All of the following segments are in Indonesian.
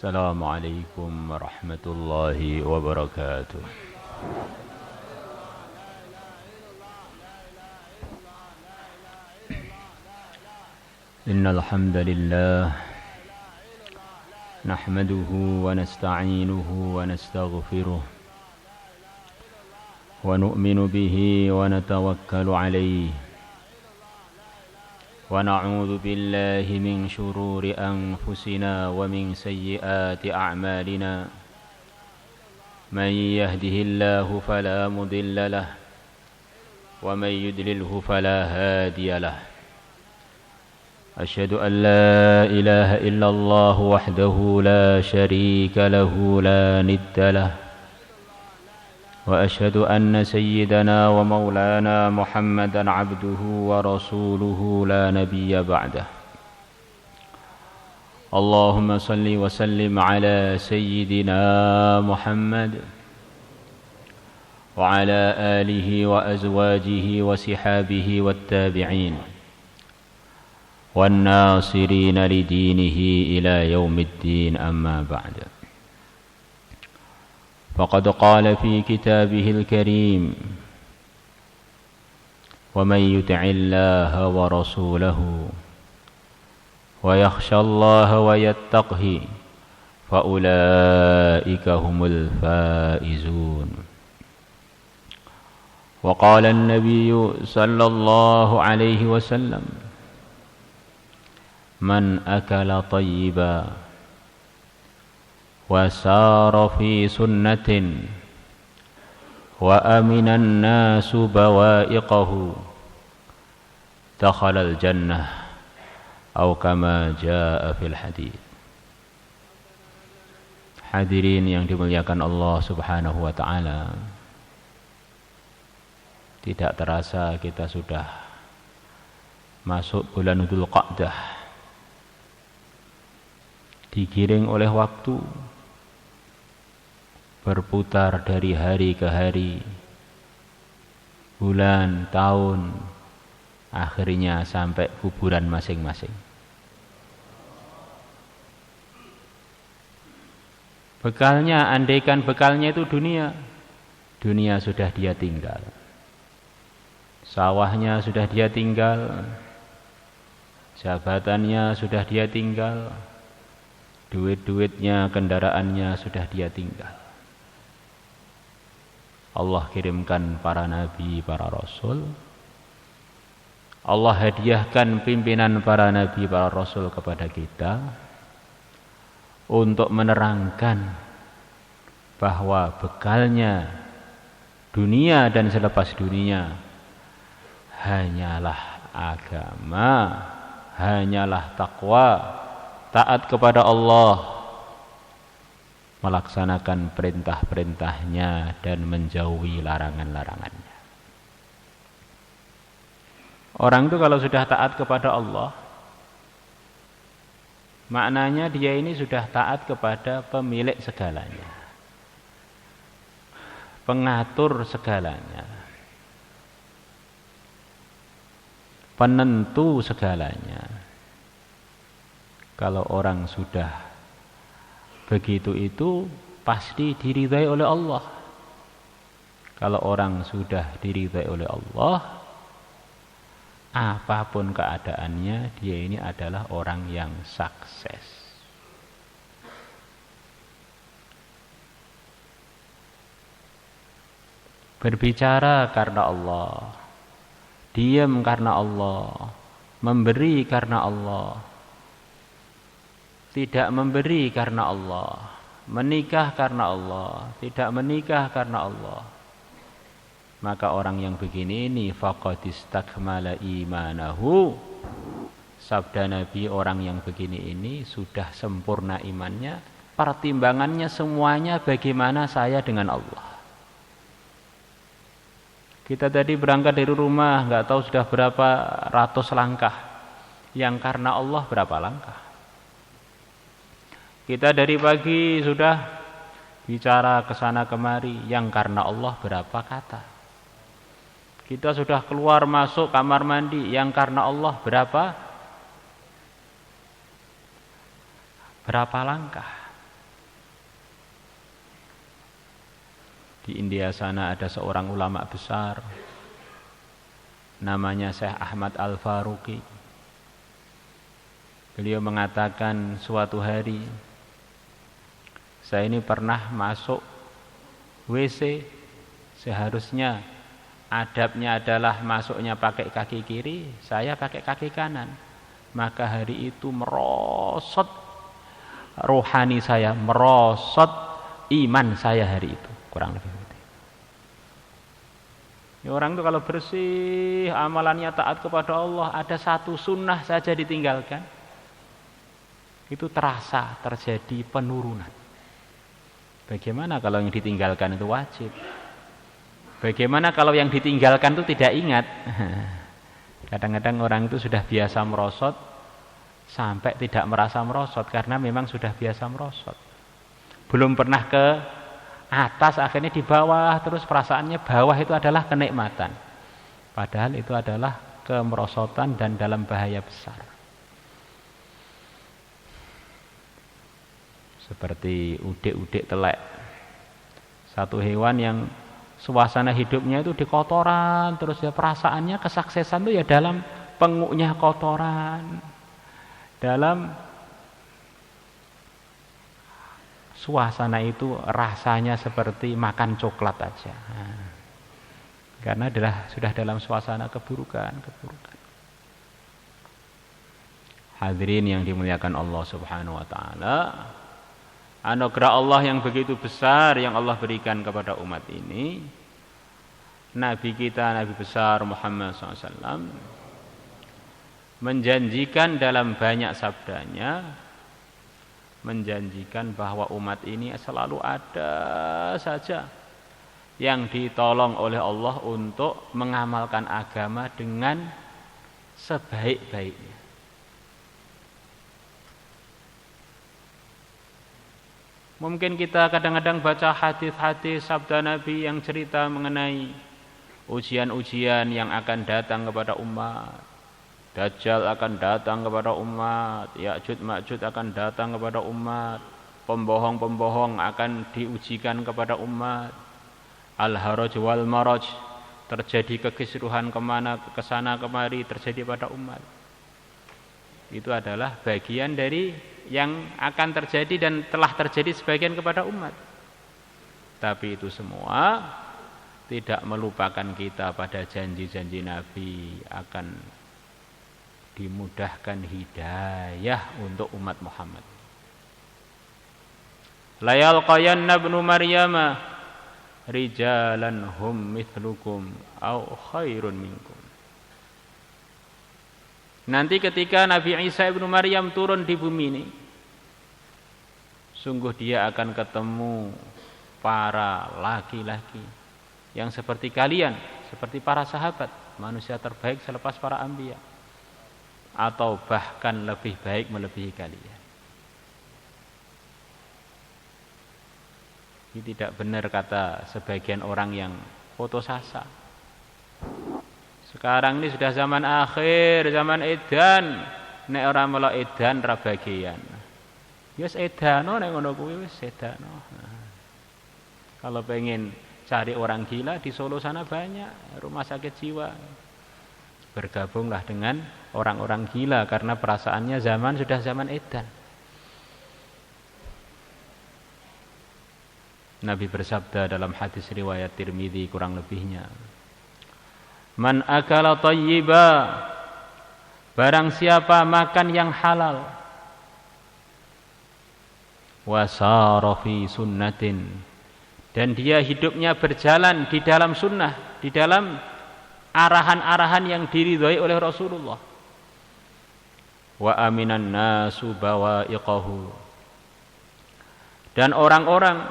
السلام عليكم ورحمة الله وبركاته. إن الحمد لله نحمده ونستعينه ونستغفره ونؤمن به ونتوكل عليه ونعوذ بالله من شرور أنفسنا ومن سيئات أعمالنا من يهده الله فلا مضل له ومن يضلله فلا هادي له أشهد أن لا إله إلا الله وحده لا شريك له لا ند له وأشهد أن سيدنا ومولانا محمدا عبده ورسوله لا نبي بعده. اللهم صل وسلم على سيدنا محمد وعلى آله وأزواجه وصحابه والتابعين والناصرين لدينه إلى يوم الدين. أما بعد، فقد قال في كتابه الكريم: ومن يطع الله ورسوله ويخشى الله ويتقه فأولئك هم الفائزون. وقال النبي صلى الله عليه وسلم: من أكل طيبا وسار في سنة وأمن الناس بوائقه دخل الجنة أو كما جاء في الحديث. Hadirin yang dimuliakan Allah Subhanahu wa taala, tidak terasa kita sudah masuk bulan Dzulqa'dah, digiring oleh waktu, berputar dari hari ke hari, bulan, tahun, akhirnya sampai kuburan masing-masing. Bekalnya, andaikan bekalnya itu dunia, dunia sudah dia tinggal. Sawahnya sudah dia tinggal, jabatannya sudah dia tinggal, duit-duitnya, kendaraannya sudah dia tinggal. Allah kirimkan para nabi, para rasul. Allah hadiahkan pimpinan para nabi, para rasul kepada kita untuk menerangkan bahwa bekalnya dunia dan selepas dunia hanyalah agama, hanyalah takwa, taat kepada Allah, melaksanakan perintah-perintahnya dan menjauhi larangan-larangannya. Orang itu kalau sudah taat kepada Allah, maknanya dia ini sudah taat kepada pemilik segalanya, pengatur segalanya, penentu segalanya. Kalau orang sudah begitu itu pasti diridai oleh Allah. Kalau orang sudah diridai oleh Allah, apapun keadaannya, dia ini adalah orang yang sukses. Berbicara karena Allah, diam karena Allah, memberi karena Allah, tidak memberi karena Allah, menikah karena Allah, tidak menikah karena Allah, maka orang yang begini ini faqad istakmala imanahu. Sabda Nabi, orang yang begini ini sudah sempurna imannya. Pertimbangannya semuanya bagaimana saya dengan Allah. Kita tadi berangkat dari rumah, nggak tahu sudah berapa ratus langkah. Yang karena Allah berapa langkah? Kita dari pagi sudah bicara ke sana kemari, yang karena Allah berapa kata? Kita sudah keluar masuk kamar mandi, yang karena Allah berapa langkah? di India sana ada seorang ulama besar namanya Syekh Ahmad Al-Faruqi. Beliau mengatakan suatu hari, saya ini pernah masuk WC, seharusnya adabnya adalah masuknya pakai kaki kiri, saya pakai kaki kanan. Maka hari itu merosot rohani saya, merosot iman saya hari itu, kurang lebih begitu. Ya, orang itu kalau bersih, amalannya taat kepada Allah, ada satu sunnah saja ditinggalkan, itu terasa terjadi penurunan. Bagaimana kalau yang ditinggalkan itu wajib? Bagaimana kalau yang ditinggalkan itu tidak ingat? Kadang-kadang orang itu sudah biasa merosot sampai tidak merasa merosot karena memang sudah biasa merosot. Belum pernah ke atas, akhirnya di bawah, terus perasaannya bawah itu adalah kenikmatan. Padahal itu adalah kemerosotan dan dalam bahaya besar. Seperti udik-udik telek. Satu hewan yang suasana hidupnya itu di kotoran, terus ya perasaannya kesuksesan itu ya dalam penguknya kotoran, dalam suasana itu rasanya seperti makan coklat aja, karena sudah dalam suasana keburukan. Hadirin yang dimuliakan Allah Subhanahu wa taala, anugerah Allah yang begitu besar yang Allah berikan kepada umat ini. Nabi kita, Nabi besar Muhammad SAW menjanjikan dalam banyak sabdanya, menjanjikan bahwa umat ini selalu ada saja yang ditolong oleh Allah untuk mengamalkan agama dengan sebaik-baiknya. Mungkin kita kadang-kadang baca hadis-hadis sabda Nabi yang cerita mengenai ujian-ujian yang akan datang kepada umat. Dajjal akan datang kepada umat, Ya'juj Ma'juj akan datang kepada umat, pembohong-pembohong akan diujikan kepada umat. Al-haraj wal maraj, terjadi kekisruhan kesana kemari terjadi pada umat. Itu adalah bagian dari yang akan terjadi dan telah terjadi sebagian kepada umat. Tapi itu semua tidak melupakan kita pada janji-janji Nabi akan dimudahkan hidayah untuk umat Muhammad. La yalqayanna ibnu Maryam rijalan hum mithlukum au khairun minkum. Nanti ketika Nabi Isa ibnu Maryam turun di bumi ini, sungguh dia akan ketemu para laki-laki yang seperti kalian, seperti para sahabat, manusia terbaik selepas para anbiya, atau bahkan lebih baik melebihi kalian. Ini tidak benar kata sebagian orang yang putus asa. Sekarang ini sudah zaman akhir, zaman edan, nek ora melok edan ra bagian. Wis edano nek ngono kuwi wis edano. Kalau pengen cari orang gila di Solo sana banyak rumah sakit jiwa. Bergabunglah dengan orang-orang gila karena perasaannya sudah zaman edan. Nabi bersabda dalam hadis riwayat Tirmidzi kurang lebihnya, man akala thayyiba, barang siapa makan yang halal, wasara fi sunnatin, dan dia hidupnya berjalan di dalam sunnah, di dalam arahan-arahan yang diridhai oleh Rasulullah, wa aminan nasu bawaiqahu, dan orang-orang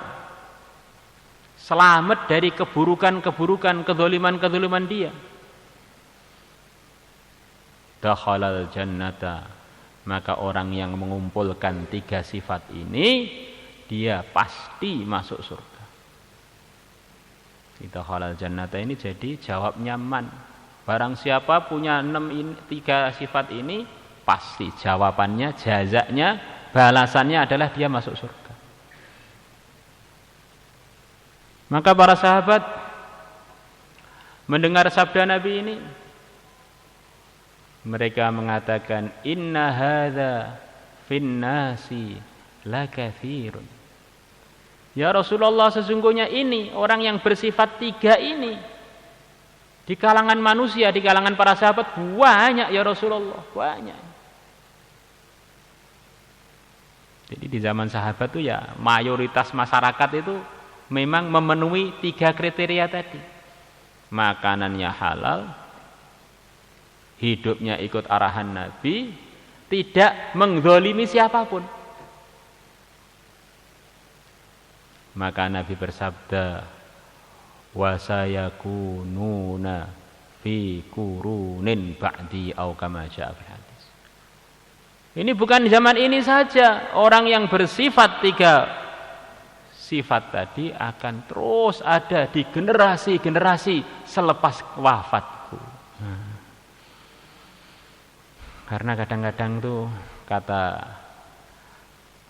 selamat dari keburukan-keburukan, kezaliman-kezaliman dia, dakhalal jannata, maka orang yang mengumpulkan 3 sifat ini dia pasti masuk surga. Dakhalal jannata ini jadi jawabnya man. Barang siapa punya 3 sifat ini, pasti jawabannya, jazaknya, balasannya adalah dia masuk surga. Maka para sahabat mendengar sabda Nabi ini, mereka mengatakan, inna hadza finnasi lakatsirun. Ya Rasulullah, sesungguhnya ini orang yang bersifat tiga ini di kalangan manusia, di kalangan para sahabat banyak ya Rasulullah, banyak. Jadi di zaman sahabat itu ya mayoritas masyarakat itu memang memenuhi tiga kriteria tadi. Makanannya halal, hidupnya ikut arahan Nabi, tidak menzalimi siapapun. Maka Nabi bersabda, wa sayakununa fi qurunin ba'di au kama jaa fil hadis. Ini bukan zaman ini saja, orang yang bersifat tiga sifat tadi akan terus ada di generasi-generasi selepas wafatku. Karena kadang-kadang tuh kata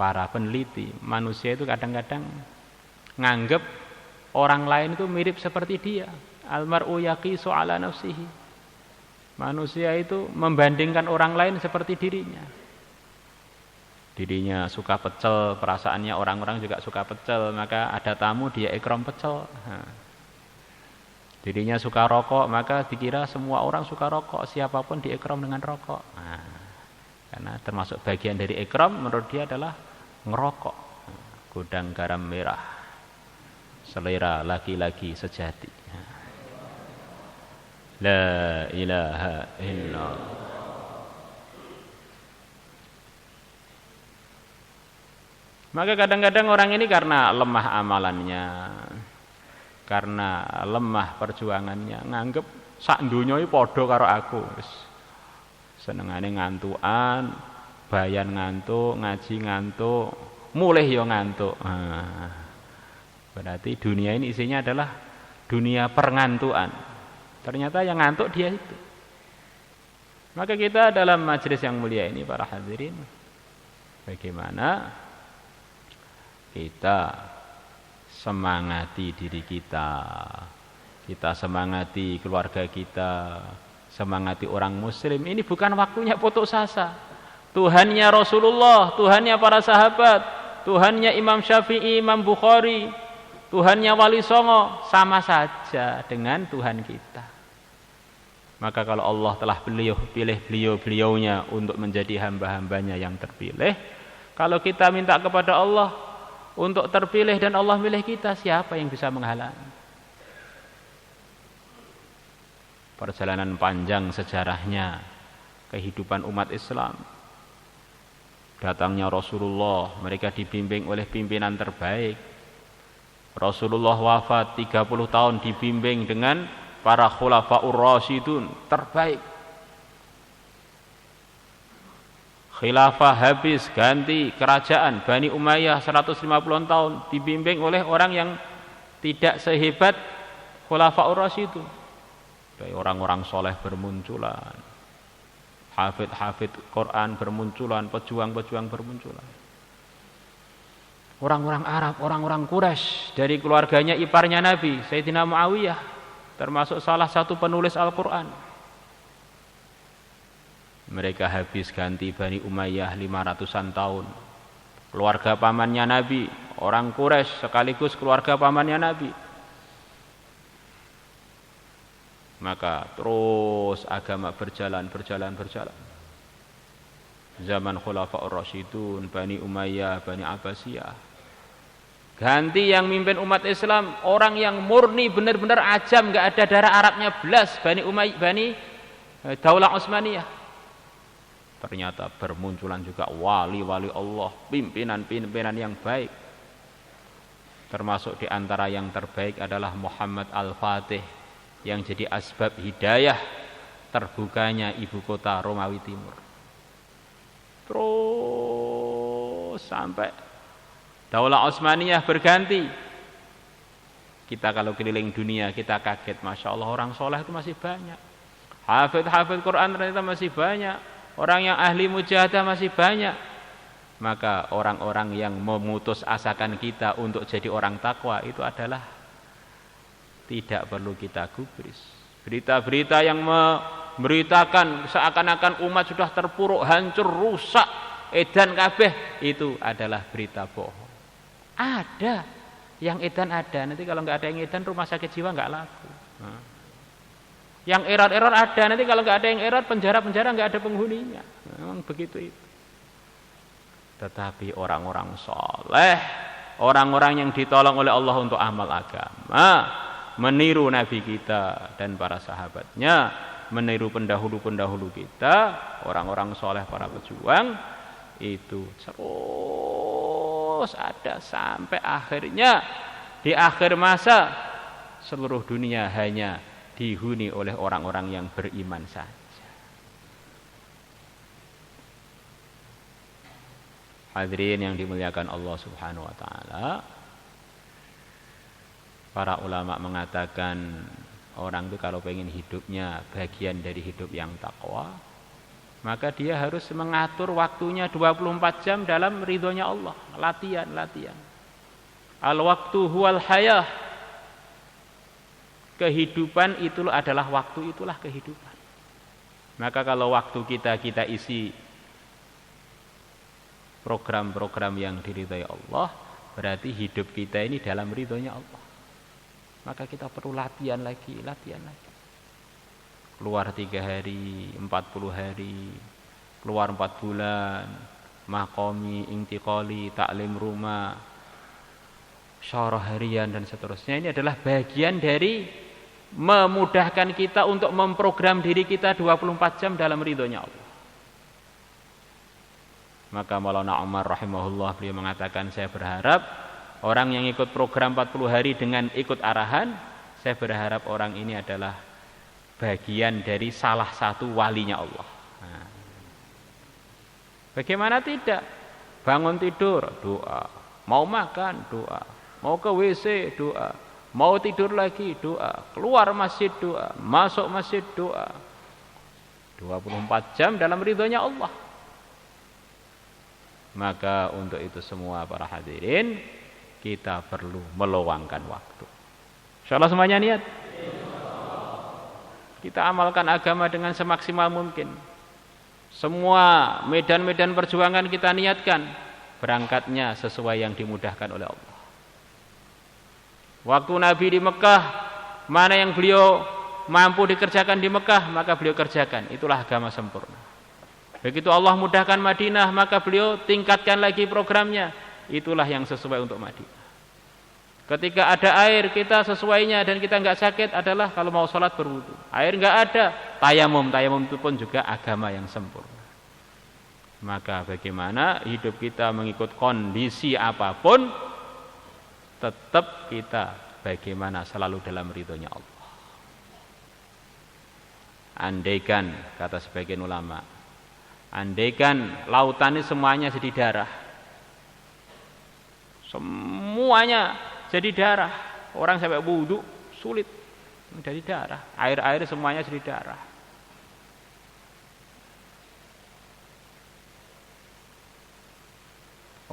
para peneliti, manusia itu kadang-kadang nganggep orang lain itu mirip seperti dia. Almar'u yaqisu ala nafsihi. Manusia itu membandingkan orang lain seperti dirinya. Dirinya suka pecel, perasaannya orang-orang juga suka pecel, maka ada tamu dia ikram pecel. Dirinya suka rokok, maka dikira semua orang suka rokok, siapapun diikram dengan rokok. Karena termasuk bagian dari ikram menurut dia adalah ngerokok. Gudang garam merah, selera laki-laki sejati. La ilaha illallah. Maka kadang-kadang orang ini karena lemah amalannya, karena lemah perjuangannya, nganggep sak donya iki padha karo aku. Senengane ngantukan, bayan ngantuk, ngaji ngantuk, mulih ya ngantuk. Berarti dunia ini isinya adalah dunia pengantukan. Ternyata yang ngantuk dia itu. Maka kita dalam majelis yang mulia ini para hadirin, bagaimana kita semangati diri kita, kita semangati keluarga kita, semangati orang muslim. Ini bukan waktunya putus asa. Tuhannya Rasulullah, Tuhannya para sahabat, Tuhannya Imam Syafi'i, Imam Bukhari, Tuhannya Wali Songo sama saja dengan Tuhan kita. Maka kalau Allah telah pilih beliau-beliaunya untuk menjadi hamba-hambanya yang terpilih, kalau kita minta kepada Allah untuk terpilih dan Allah milih kita, siapa yang bisa menghalangi? Perjalanan panjang sejarahnya kehidupan umat Islam. Datangnya Rasulullah, mereka dibimbing oleh pimpinan terbaik. Rasulullah wafat 30 tahun dibimbing dengan para khulafaur rasyidun terbaik. Khilafah habis, ganti kerajaan Bani Umayyah 150 tahun dibimbing oleh orang yang tidak sehebat Khulafaur Rasyidun. Dari orang-orang soleh bermunculan, hafid-hafid Quran bermunculan, pejuang-pejuang bermunculan. Orang-orang Arab, orang-orang Quraisy dari keluarganya iparnya Nabi Sayyidina Muawiyah, termasuk salah satu penulis Al-Quran. Mereka habis ganti Bani Umayyah 500-an tahun. Keluarga pamannya Nabi, orang Quraisy sekaligus keluarga pamannya Nabi. Maka terus agama berjalan. Zaman Khulafaur Rasyidun, Bani Umayyah, Bani Abbasiyah. Ganti yang mimpin umat Islam, orang yang murni benar-benar ajam, enggak ada darah Arabnya belas, Bani Umayyah, Bani Daulah Utsmaniyah. Ternyata bermunculan juga wali-wali Allah, pimpinan-pimpinan yang baik. Termasuk di antara yang terbaik adalah Muhammad Al-Fatih yang jadi asbab hidayah terbukanya ibu kota Romawi Timur. Terus sampai Daulah Utsmaniyah berganti. Kita kalau keliling dunia kita kaget, Masya Allah orang soleh itu masih banyak. Hafid Quran ternyata masih banyak. Orang yang ahli mujahadah masih banyak. Maka orang-orang yang memutus asakan kita untuk jadi orang takwa itu adalah tidak perlu kita gubris. Berita-berita yang memberitakan seakan-akan umat sudah terpuruk, hancur, rusak, edan kabeh, itu adalah berita bohong. Ada yang edan ada, nanti kalau nggak ada yang edan rumah sakit jiwa nggak laku. Yang error ada, nanti kalau nggak ada yang error penjara nggak ada penghuninya. Memang begitu itu. Tetapi orang-orang soleh, orang-orang yang ditolong oleh Allah untuk amal agama, meniru Nabi kita dan para sahabatnya, meniru pendahulu-pendahulu kita, orang-orang soleh, para pejuang, itu terus ada sampai akhirnya di akhir masa seluruh dunia hanya dihuni oleh orang-orang yang beriman saja. Hadirin yang dimuliakan Allah Subhanahu wa taala, para ulama mengatakan orang itu kalau pengen hidupnya bagian dari hidup yang takwa, maka dia harus mengatur waktunya 24 jam dalam ridhonya Allah. Latihan. Al-waktu huwal hayah. Kehidupan itu adalah waktu, itulah kehidupan. Maka kalau waktu kita isi program-program yang diridhai Allah, berarti hidup kita ini dalam ridhonya Allah. Maka kita perlu latihan lagi. Keluar 3 hari, 40 hari, keluar 4 bulan, makomi, intikoli, taklim rumah, syarah harian dan seterusnya. Ini adalah bagian dari memudahkan kita untuk memprogram diri kita 24 jam dalam ridhonya Allah. Maka Maulana Umar rahimahullah beliau mengatakan, saya berharap orang yang ikut program 40 hari dengan ikut arahan, saya berharap orang ini adalah bagian dari salah satu walinya Allah. Nah, bagaimana tidak? Bangun tidur, doa. Mau makan, doa. Mau ke WC, doa. Mau tidur lagi, doa. Keluar masjid, doa. Masuk masjid, doa. 24 jam dalam ridhonya Allah. Maka untuk itu semua para hadirin, kita perlu meluangkan waktu. Insyaallah semuanya niat. Kita amalkan agama dengan semaksimal mungkin. Semua medan-medan perjuangan kita niatkan, berangkatnya sesuai yang dimudahkan oleh Allah. Waktu Nabi di Mekah, mana yang beliau mampu dikerjakan di Mekah, maka beliau kerjakan. Itulah agama sempurna. Begitu Allah mudahkan Madinah, maka beliau tingkatkan lagi programnya. Itulah yang sesuai untuk Madinah. Ketika ada air, kita sesuainya dan kita enggak sakit adalah kalau mau sholat berwudu. Air enggak ada, tayamum itu pun juga agama yang sempurna. Maka bagaimana hidup kita mengikut kondisi apapun, tetap kita bagaimana selalu dalam ridhonya Allah. Andaikan, kata sebagian ulama, andaikan lautan ini semuanya jadi darah, semuanya jadi darah, orang sampai wudu sulit dari darah, air semuanya jadi darah.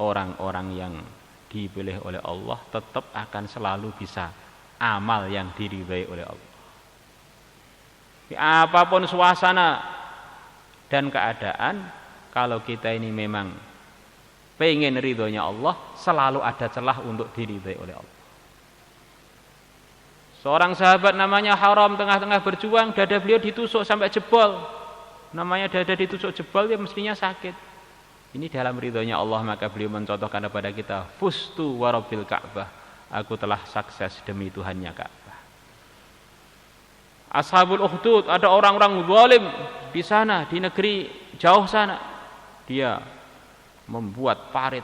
Orang-orang yang dipilih oleh Allah tetap akan selalu bisa amal yang diridhai oleh Allah. Apapun suasana dan keadaan, kalau kita ini memang pengen ridhonya Allah, selalu ada celah untuk diridhai oleh Allah. Seorang sahabat namanya Haram, tengah-tengah berjuang, dada beliau ditusuk sampai jebol. Namanya dada ditusuk jebol, ya mestinya sakit. Ini dalam ridhonya Allah, maka beliau mencontohkan kepada kita, fustu wa rabbil Ka'bah, aku telah sukses demi Tuhannya Ka'bah. Ashabul Ukhdud, ada orang-orang zalim di sana, di negeri jauh sana. Dia membuat parit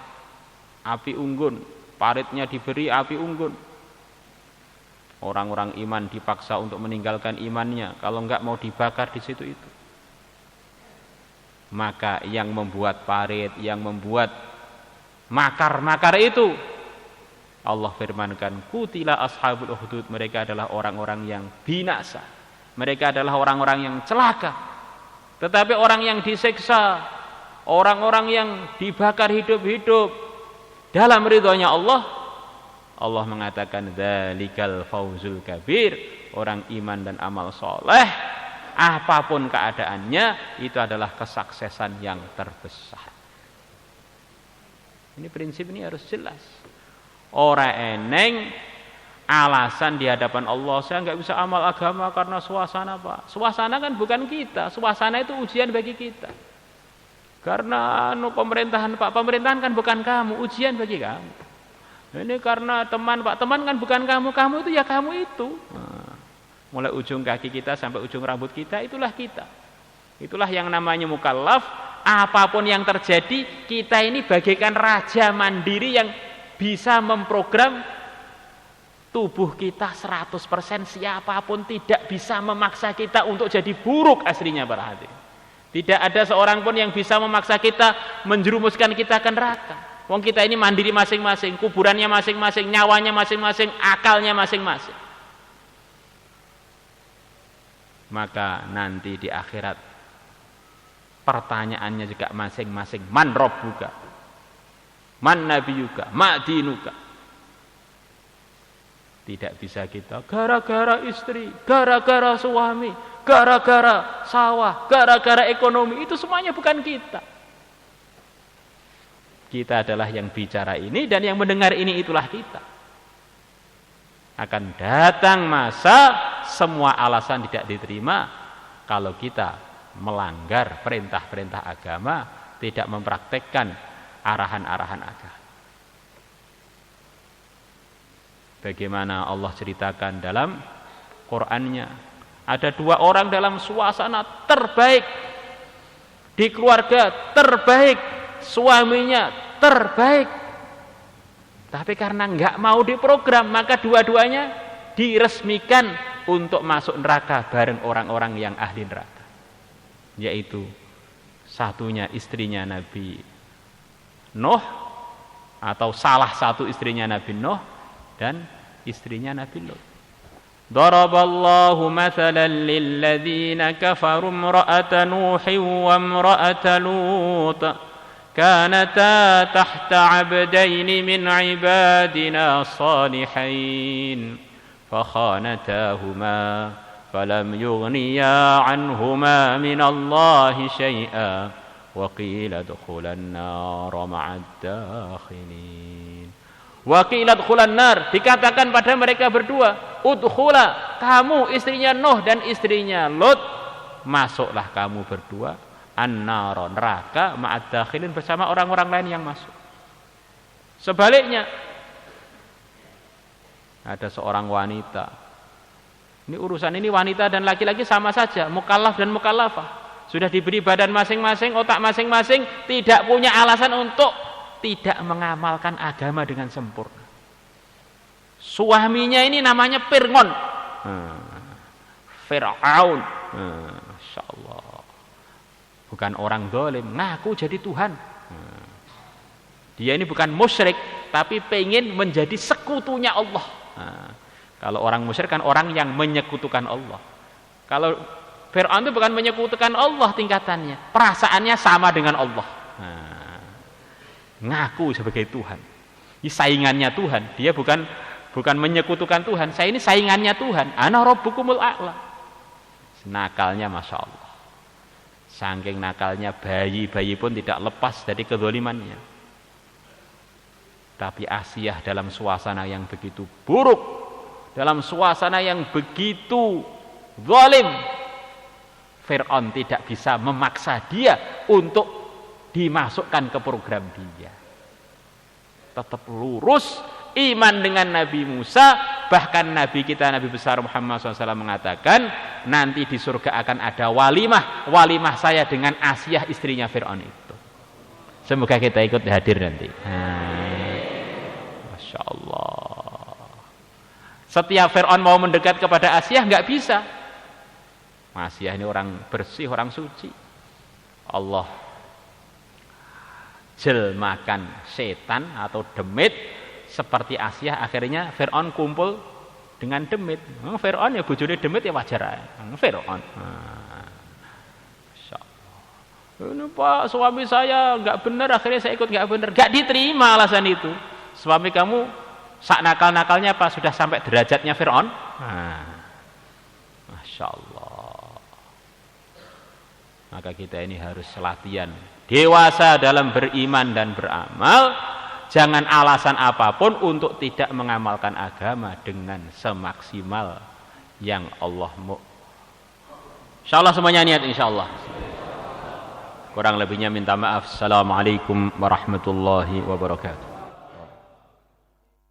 api unggun, paritnya diberi api unggun. Orang-orang iman dipaksa untuk meninggalkan imannya, kalau enggak mau dibakar di situ itu. Maka yang membuat parit, yang membuat makar-makar itu, Allah firmankan, kutila ashabul ukhdud, mereka adalah orang-orang yang binasa, mereka adalah orang-orang yang celaka. Tetapi orang yang disiksa, orang-orang yang dibakar hidup-hidup dalam ridhonya Allah, Allah mengatakan dzalikal fauzul kabir, orang iman dan amal soleh apapun keadaannya itu adalah kesuksesan yang terbesar. Ini prinsip ini harus jelas. Ora eneng alasan di hadapan Allah, saya nggak bisa amal agama karena suasana, Pak. Suasana kan bukan kita, suasana itu ujian bagi kita. Karena pemerintahan, Pak, pemerintahan kan bukan kamu, ujian bagi kamu. Ini karena teman, Pak, teman kan bukan kamu, kamu itu ya kamu itu. Nah, mulai ujung kaki kita sampai ujung rambut kita, itulah kita. Itulah yang namanya mukallaf. Apapun yang terjadi, kita ini bagaikan raja mandiri yang bisa memprogram tubuh kita 100%. Siapapun tidak bisa memaksa kita untuk jadi buruk aslinya para hadirin. Tidak ada seorang pun yang bisa memaksa kita, menjerumuskan kita ke neraka. Wong kita ini mandiri masing-masing, kuburannya masing-masing, nyawanya masing-masing, akalnya masing-masing. Maka nanti di akhirat pertanyaannya juga masing-masing. Man rabbuka, man nabiyuka, ma dinuka. Tidak bisa kita gara-gara istri, gara-gara suami, gara-gara sawah, gara-gara ekonomi. Itu semuanya bukan kita. Kita adalah yang bicara ini, dan yang mendengar ini itulah kita. Akan datang masa semua alasan tidak diterima kalau kita melanggar perintah-perintah agama, tidak mempraktekkan arahan-arahan agama. Bagaimana Allah ceritakan dalam Qur'annya, ada dua orang dalam suasana terbaik, di keluarga terbaik, suaminya terbaik, tapi karena nggak mau diprogram, maka dua-duanya diresmikan untuk masuk neraka bareng orang-orang yang ahli neraka. Yaitu satunya istrinya Nabi Nuh, atau salah satu istrinya Nabi Nuh, dan istrinya Nabi Lut. Daraballahu mathalan lilladzina kafaru imra'ata Nuhin wa imra'ata Lut kanata tahta 'abdaini min 'ibadina salihin fakhanatahuma فلم يغنيا عنهما من الله شيئا وقيل ادخلا النار مع الداخلين. وقيل ادخلا النار, dikatakan pada mereka berdua, udkhula, kamu istrinya Nuh dan istrinya Lut, masuklah kamu berdua an-nar, neraka, ma'ad dakhilin, bersama orang-orang lain yang masuk. Sebaliknya ada seorang wanita. Ini urusan ini wanita dan laki-laki sama saja, mukallaf dan mukallafah. Sudah diberi badan masing-masing, otak masing-masing, tidak punya alasan untuk tidak mengamalkan agama dengan sempurna. Suaminya ini namanya Fir'aun. Fir'aun. Masya Allah. Bukan orang zalim, ngaku jadi Tuhan. Dia ini bukan musyrik, tapi pengen menjadi sekutunya Allah. Kalau orang musyrik kan orang yang menyekutukan Allah. Kalau Fir'aun itu bukan menyekutukan Allah tingkatannya, perasaannya sama dengan Allah. Ngaku sebagai Tuhan. Ini saingannya Tuhan. Dia bukan menyekutukan Tuhan. Saya ini saingannya Tuhan. Ana rabbukumul a'la. Nakalnya Masya Allah. Saking nakalnya, bayi-bayi pun tidak lepas dari kezalimannya. Tapi Asiyah dalam suasana yang begitu buruk, dalam suasana yang begitu zalim, Fir'aun tidak bisa memaksa dia untuk dimasukkan ke program dia. Tetap lurus iman dengan Nabi Musa. Bahkan Nabi kita, Nabi besar Muhammad SAW mengatakan, nanti di surga akan ada walimah saya dengan Asiyah istrinya Fir'aun itu. Semoga kita ikut hadir nanti. Masya Allah. Setiap Fir'aun mau mendekat kepada Asiyah nggak bisa. Asiyah ini orang bersih, orang suci. Allah jelmakan setan atau demit seperti Asiyah, akhirnya Fir'aun kumpul dengan demit. Fir'aun ya bojone demit ya wajar aja. Fir'aun. Ini Pak, suami saya nggak benar, akhirnya saya ikut nggak benar. Nggak diterima alasan itu. Suami kamu Sak nakal-nakalnya apa? Sudah sampai derajatnya Fir'aun? Nah, Masya Allah. Maka kita ini harus latihan dewasa dalam beriman dan beramal. Jangan alasan apapun untuk tidak mengamalkan agama dengan semaksimal yang Allah mau. Insyaallah semuanya niat insyaallah. Kurang lebihnya minta maaf. Assalamualaikum warahmatullahi wabarakatuh.